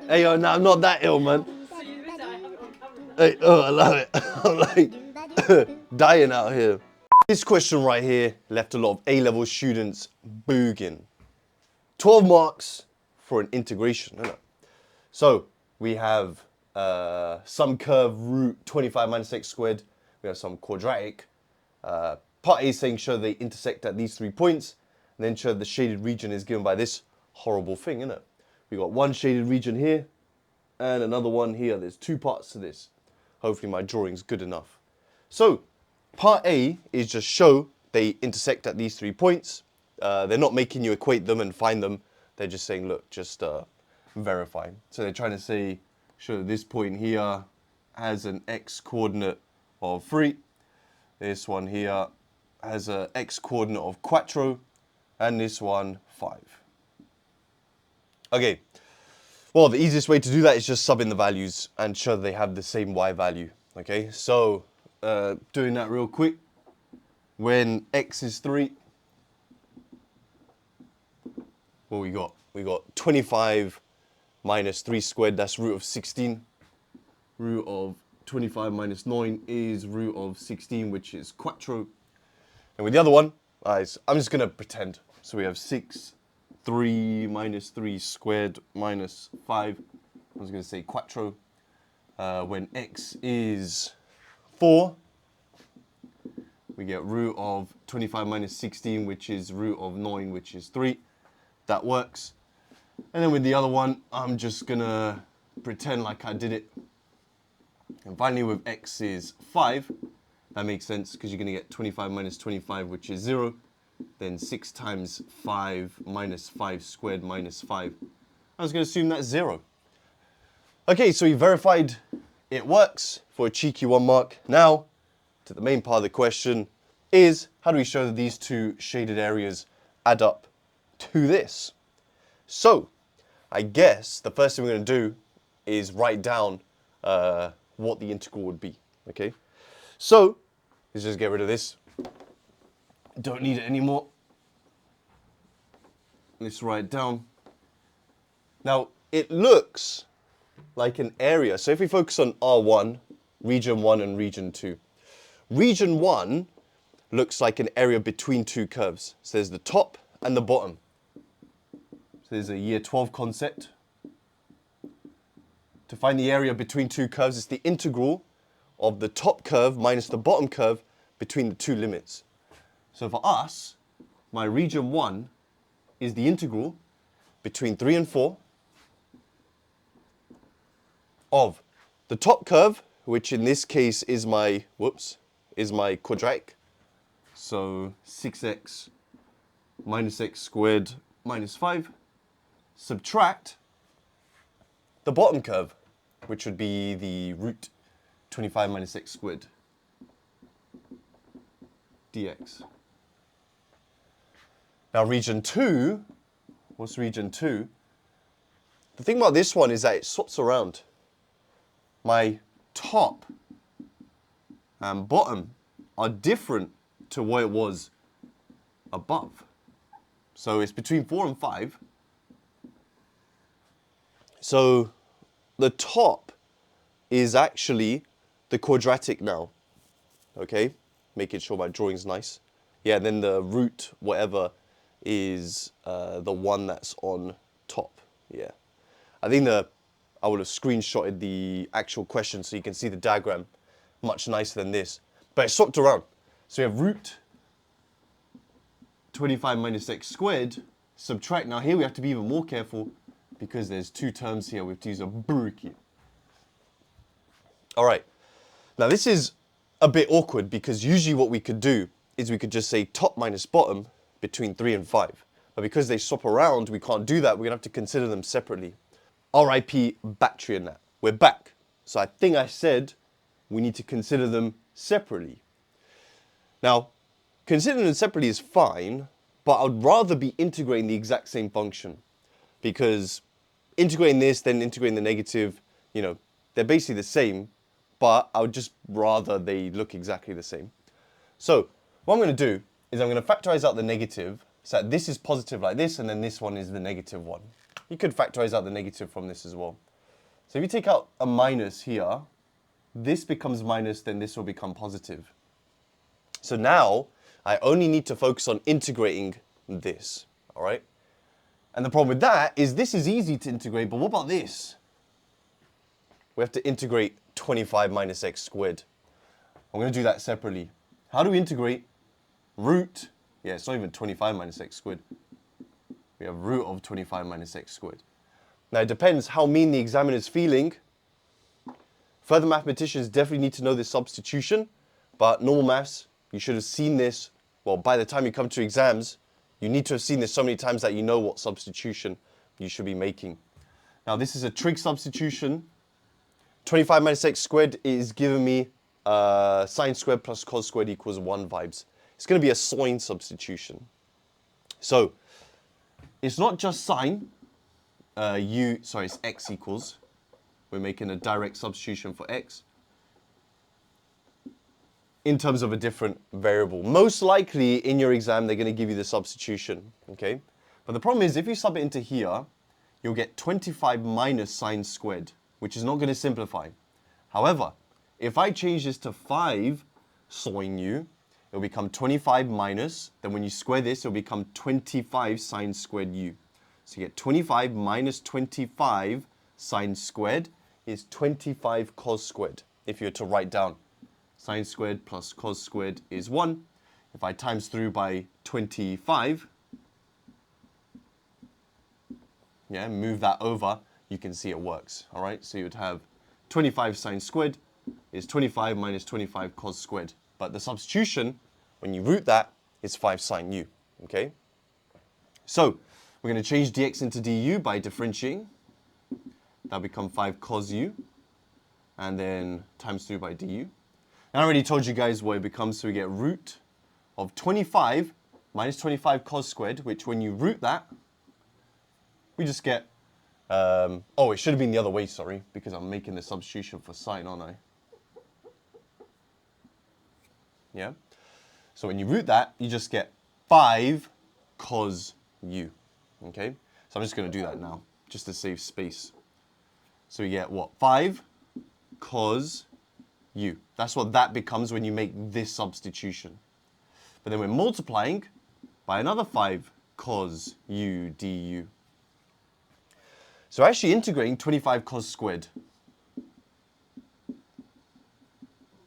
Hey, yo, nah, I'm not that ill, man. Hey, oh, I love it. I'm like dying out here. This question right here left a lot of A-level students booging. 12 marks for an integration, isn't it? So we have some curve root 25 minus x squared. We have some quadratic. Part A saying show they intersect at these 3 points, and then show the shaded region is given by this horrible thing, isn't it? We got one shaded region here, and another one here. There's 2 parts to this. Hopefully my drawing's good enough. So part A is just show they intersect at these 3 points. They're not making you equate them and find them. They're just saying, look, just verify. So they're trying to say, show this point here has an x coordinate of 3. This one here has an x coordinate of 4, and this one 5. Okay, well, the easiest way to do that is just sub in the values and show they have the same y value. Okay, so doing that real quick, when x is 3, what we got? We got 25 minus 3 squared, that's root of 16. Root of 25 minus 9 is root of 16, which is 4. And with the other one, I'm just going to pretend. So we have 6, 3 minus 3 squared minus 5. I was going to say 4. When x is 4, we get root of 25 minus 16, which is root of 9, which is 3. That works. And then with the other one, I'm just going to pretend like I did it. And finally with x is 5, that makes sense because you're going to get 25 minus 25, which is 0. Then 6 times 5 minus 5 squared minus 5. I was going to assume that's 0. Okay, so we verified it works for a cheeky 1 mark. Now, to the main part of the question is, how do we show that these 2 shaded areas add up to this? So, I guess the first thing we're going to do is write down what the integral would be, okay? So, let's just get rid of this. Don't need it anymore. Let's write it down. Now, it looks like an area. So if we focus on R1, region 1 and region 2. Region 1 looks like an area between 2 curves. So there's the top and the bottom. So there's a year 12 concept. To find the area between 2 curves, it's the integral of the top curve minus the bottom curve between the 2 limits. So for us, my region 1 is the integral between 3 and 4 of the top curve, which in this case is my, is my quadratic. So 6x minus x squared minus 5. Subtract the bottom curve, which would be the root 25 minus x squared dx. Now region 2, what's region 2? The thing about this one is that it swaps around. My top and bottom are different to what it was above. So it's between 4 and 5. So the top is actually the quadratic now. Okay, making sure my drawing's nice. Yeah, then the root, whatever, is the one that's on top. Yeah, I think I would have screenshotted the actual question so you can see the diagram much nicer than this. But it's swapped around. So we have root 25 minus x squared, subtract. Now here we have to be even more careful because there's 2 terms here. We have to use a bracket. All right. Now this is a bit awkward because usually what we could do is we could just say top minus bottom between 3 and 5. But because they swap around, we can't do that. We're going to have to consider them separately. RIP battery and that. We're back. So I think I said we need to consider them separately. Now, considering them separately is fine, but I'd rather be integrating the exact same function. Because integrating this, then integrating the negative, you know, they're basically the same, but I would just rather they look exactly the same. So what I'm going to do is I'm going to factorize out the negative so that this is positive like this, and then this one is the negative one. You could factorize out the negative from this as well. So if you take out a minus here, this becomes minus, then this will become positive. So now I only need to focus on integrating this, all right? And the problem with that is this is easy to integrate, but what about this? We have to integrate 25 minus x squared. I'm going to do that separately. How do we integrate root? Yeah, it's not even 25 minus x squared. We have root of 25 minus x squared. Now, it depends how mean the examiner is feeling. Further mathematicians definitely need to know this substitution, but normal maths, you should have seen this. Well, by the time you come to exams, you need to have seen this so many times that you know what substitution you should be making. Now, this is a trig substitution. 25 minus x squared is giving me sine squared plus cos squared equals 1 vibes. It's going to be a sine substitution. So, it's not just sine. It's x equals. We're making a direct substitution for x in terms of a different variable. Most likely in your exam, they're going to give you the substitution, okay? But the problem is if you sub it into here, you'll get 25 minus sine squared, which is not going to simplify. However, if I change this to 5 sine u, it'll become 25 minus, then when you square this, it'll become 25 sine squared u. So you get 25 minus 25 sine squared is 25 cos squared. If you were to write down sine squared plus cos squared is 1. If I times through by 25, yeah, move that over, you can see it works. All right, so you would have 25 sine squared is 25 minus 25 cos squared. But the substitution, when you root that, is 5 sine u. Okay? So, we're going to change dx into du by differentiating. That'll become 5 cos u. And then times through by du. And I already told you guys what it becomes, so we get root of 25 minus 25 cos squared, which when you root that, we just get, it should have been the other way, sorry, because I'm making the substitution for sine, aren't I? Yeah? So when you root that, you just get 5 cos u. Okay? So I'm just going to do that now, just to save space. So we get what? 5 cos u. That's what that becomes when you make this substitution. But then we're multiplying by another 5 cos u du. So actually integrating 25 cos squared.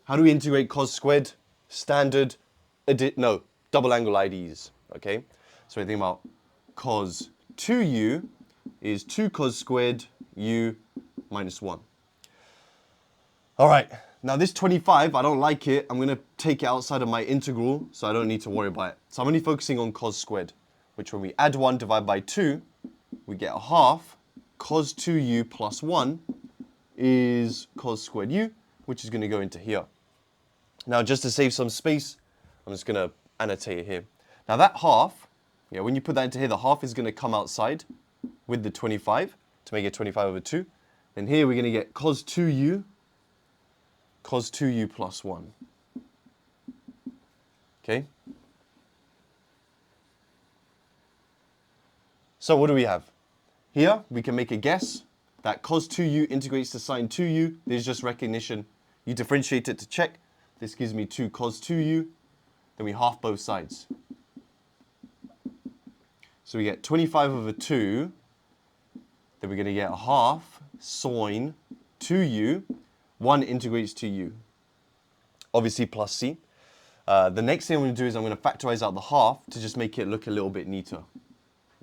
How do we integrate cos squared? Standard, double angle IDs. Okay? So we think about cos 2u is 2 cos squared u minus 1. All right, now this 25, I don't like it. I'm going to take it outside of my integral, so I don't need to worry about it. So I'm only focusing on cos squared, which when we add 1 divided by 2, we get a half. Cos 2u plus 1 is cos squared u, which is going to go into here. Now, just to save some space, I'm just going to annotate it here. Now, that half, yeah, when you put that into here, the half is going to come outside with the 25 to make it 25 over 2. Then here we're going to get cos 2u plus 1. Okay? So what do we have? Here, we can make a guess that cos 2u integrates to sine 2u. There's just recognition. You differentiate it to check. This gives me 2 cos 2u. Then we half both sides. So we get 25 over 2. Then we're going to get a half sine 2u. 1 integrates to u. Obviously plus c. The next thing I'm going to do is I'm going to factorize out the half to just make it look a little bit neater.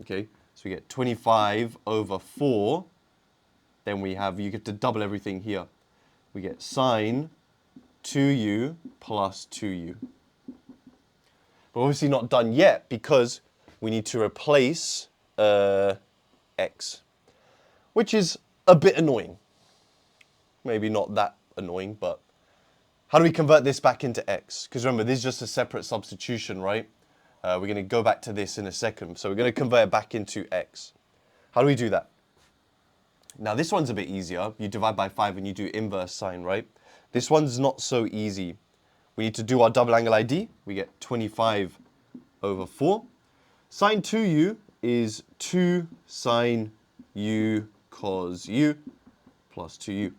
Okay, so we get 25 over 4. Then you get to double everything here. We get sine 2u plus 2u. But obviously not done yet because we need to replace x, which is a bit annoying. Maybe not that annoying, but how do we convert this back into x? Because remember, this is just a separate substitution, right? We're going to go back to this in a second. So we're going to convert it back into x. How do we do that? Now, this one's a bit easier. You divide by 5 and you do inverse sine, right? This one's not so easy. We need to do our double angle ID. We get 25 over 4. Sine 2u is 2 sine u cos u. plus 2u.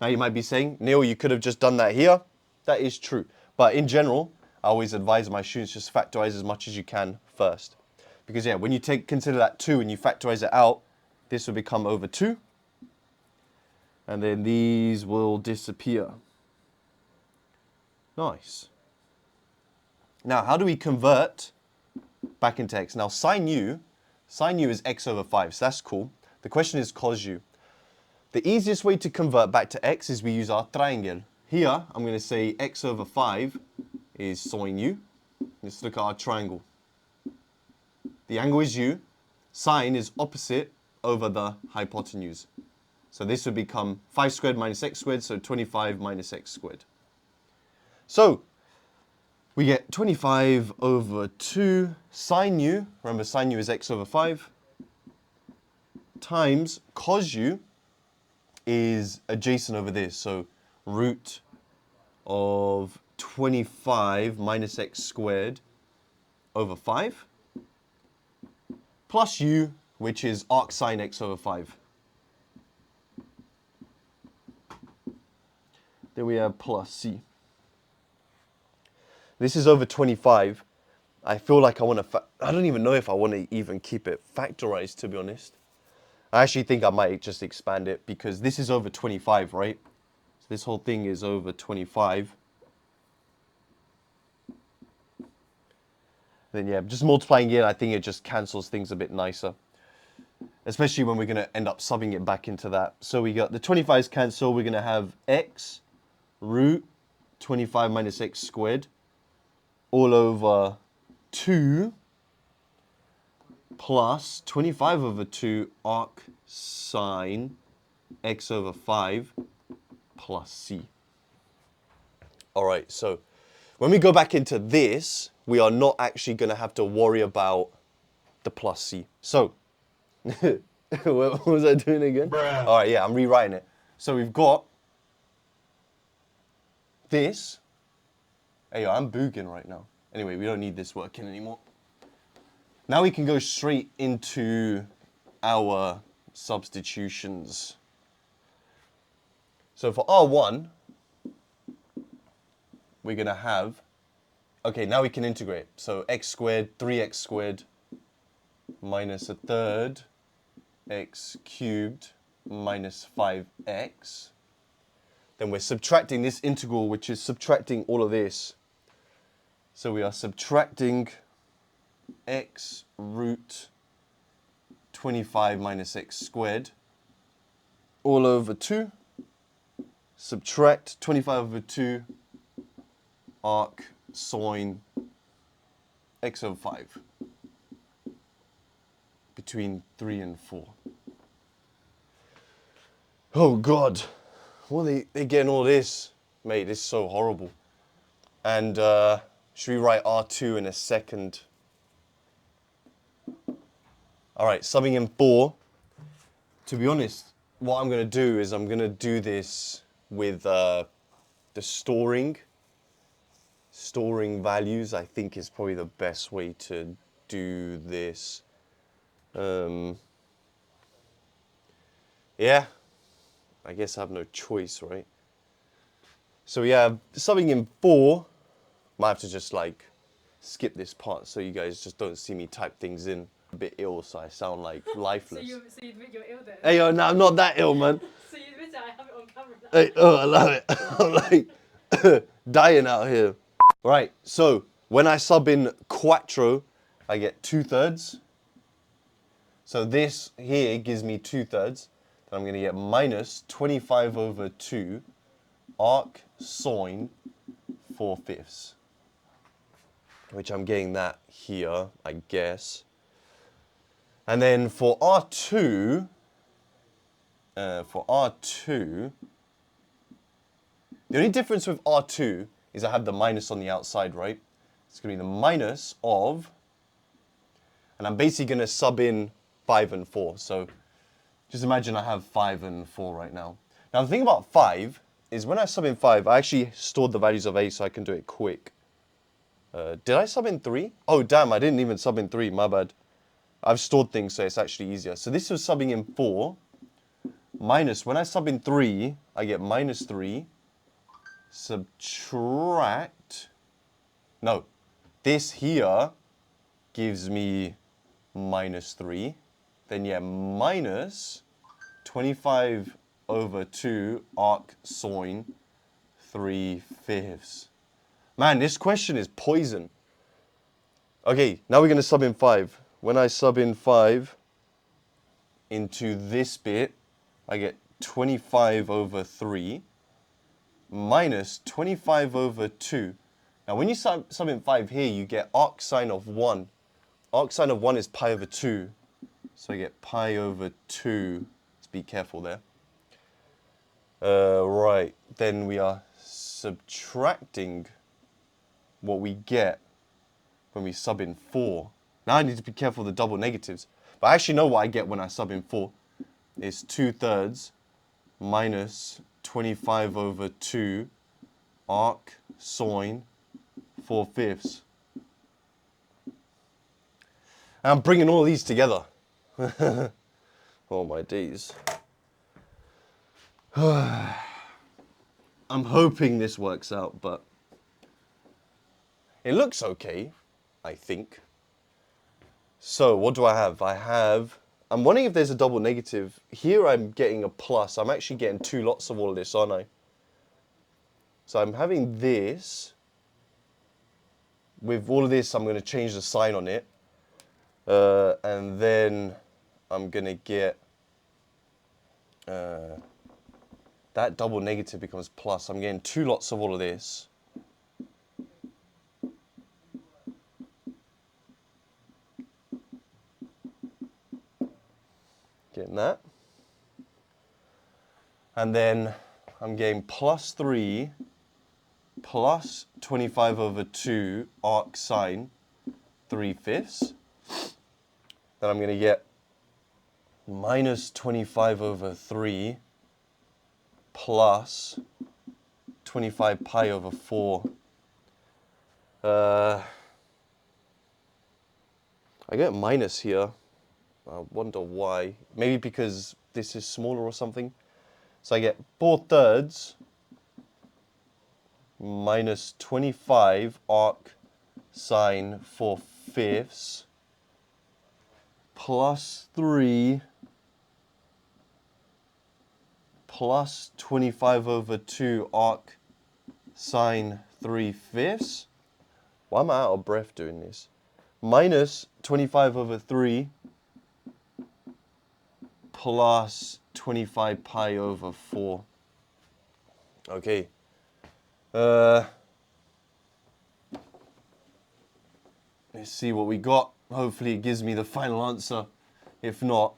Now you might be saying, Neil, you could have just done that here. That is true. But in general, I always advise my students just factorize as much as you can first. Because yeah, when you consider that 2 and you factorize it out, this will become over 2. And then these will disappear. Nice. Now, how do we convert back into x? Now, sine u is x over 5, so that's cool. The question is cos u. The easiest way to convert back to x is we use our triangle. Here, I'm going to say x over 5 is sine u. Let's look at our triangle. The angle is u. Sine is opposite over the hypotenuse. So this would become 5 squared minus x squared, so 25 minus x squared. So we get 25 over 2 sine u, remember sine u is x over 5, times cos u is adjacent over this, so root of 25 minus x squared over 5, plus u, which is arc sine x over 5. Then we have plus c. This is over 25. I feel like I want to, I don't even know if I want to even keep it factorized, to be honest. I actually think I might just expand it because this is over 25, right? So this whole thing is over 25. Then yeah, just multiplying it, I think it just cancels things a bit nicer. Especially when we're going to end up subbing it back into that. So we got the 25's cancel, we're going to have x root 25 minus x squared all over 2 plus 25 over 2 arc sine x over 5 plus c. All right, so when we go back into this, we are not actually going to have to worry about the plus c. So, what was I doing again? Bruh. All right, yeah, I'm rewriting it. So we've got this. Hey, I'm booging right now. Anyway, we don't need this working anymore. Now we can go straight into our substitutions. So for R1, we're going to have, okay, now we can integrate. So x squared, 3x squared, minus a third, x cubed, minus 5x. Then we're subtracting this integral, which is subtracting all of this. So we are subtracting x root 25 minus x squared all over 2. Subtract 25 over 2 arc sine x over 5 between 3 and 4. Oh God, well they getting all this, mate. This is so horrible. And should we write R2 in a second? All right, subbing in 4. To be honest, what I'm going to do is I'm going to do this with the storing values. I think is probably the best way to do this. Yeah, I guess I have no choice, right? So we have subbing in 4. Might have to just like skip this part so you guys just don't see me type things in. A bit ill, so I sound like lifeless. So you're ill then? Hey, yo, no, I'm not that ill, man. So you admit it, I have it on camera now. Hey, oh, I love it. I'm like dying out here. Right, so when I sub in quattro, I get 2/3. So this here gives me 2/3. Then I'm going to get minus 25 over 2 arc sine 4/5. Which I'm getting that here, I guess. And then for R2, the only difference with R2 is I have the minus on the outside, right? It's going to be the minus of, and I'm basically going to sub in 5 and 4. So just imagine I have 5 and 4 right now. Now the thing about 5 is when I sub in 5, I actually stored the values of A so I can do it quick. Did I sub in 3? Oh damn, I didn't even sub in 3, my bad. I've stored things so it's actually easier. So this was subbing in 4 minus, when I sub in 3, I get minus 3, subtract, no, this here gives me minus 3, then yeah, minus 25 over 2 arc sine 3/5. Man, this question is poison. Okay, now we're going to sub in 5. When I sub in 5 into this bit, I get 25 over 3 minus 25 over 2. Now, when you sub in 5 here, you get arc sine of 1. Arc sine of 1 is pi over 2. So I get pi over 2. Let's be careful there. Right, then we are subtracting what we get when we sub in 4. Now I need to be careful of the double negatives. But I actually know what I get when I sub in 4. It's 2/3 minus 25 over 2 arc sine 4/5. I'm bringing all these together. Oh my days. I'm hoping this works out, but it looks okay, I think. So what do I have? I'm wondering if there's a double negative. Here I'm getting a plus. I'm actually getting 2 lots of all of this, aren't I? So I'm having this. With all of this, I'm going to change the sign on it. And then I'm going to get... that double negative becomes plus. I'm getting 2 lots of all of this. Getting that. And then I'm getting plus 3 plus 25 over 2 arc sine 3/5. Then I'm going to get minus 25 over 3 plus 25 pi over 4. I get minus here. I wonder why. Maybe because this is smaller or something. So I get 4/3 minus 25 arc sine 4/5 plus 3 plus 25 over 2 arc sine 3/5. Why am I out of breath doing this? Minus 25 over 3 plus 25 pi over 4. Okay. Let's see what we got. Hopefully it gives me the final answer. If not,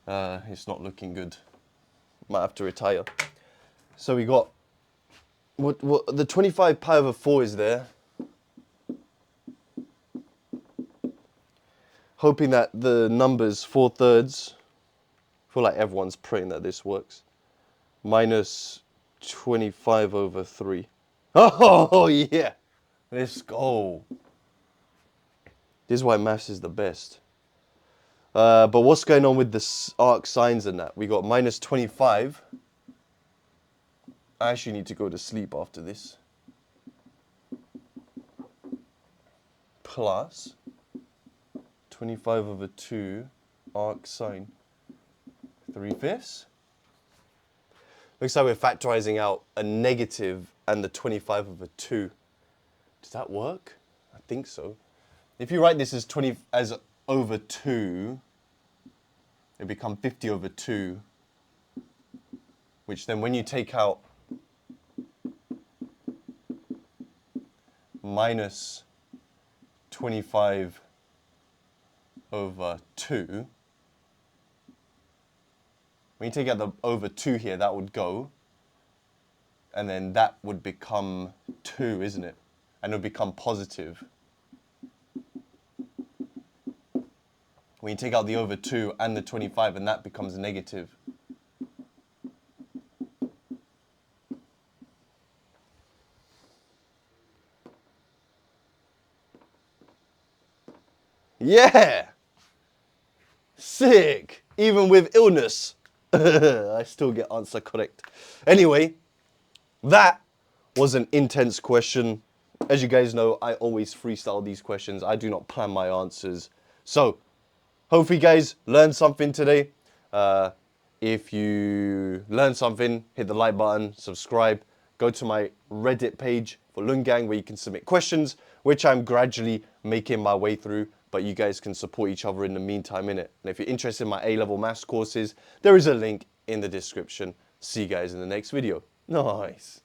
it's not looking good. Might have to retire. So we got what the 25 pi over 4 is there. Hoping that the numbers 4/3. I feel like everyone's praying that this works. Minus 25 over 3. Oh yeah, let's go. This is why maths is the best. But what's going on with the arc sines and that? We got minus 25. I actually need to go to sleep after this. Plus 25 over 2 arc sine 3/5. Looks like we're factorizing out a negative and the 25 over 2. Does that work? I think so. If you write this as over 2, it becomes 50 over 2, which then when you take out minus 25 over 2, when you take out the over 2 here, that would go, and then that would become 2, isn't it? And it would become positive. When you take out the over 2 and the 25, and that becomes negative. Yeah! Sick! Even with illness, I still get answer correct. Anyway, that was an intense question. As you guys know, I always freestyle these questions. I do not plan my answers. So, hopefully you guys learned something today. If you learned something, hit the like button, subscribe. Go to my Reddit page for Lungang where you can submit questions, which I'm gradually making my way through. But you guys can support each other in the meantime, innit? And if you're interested in my A-level maths courses, there is a link in the description. See you guys in the next video. Nice.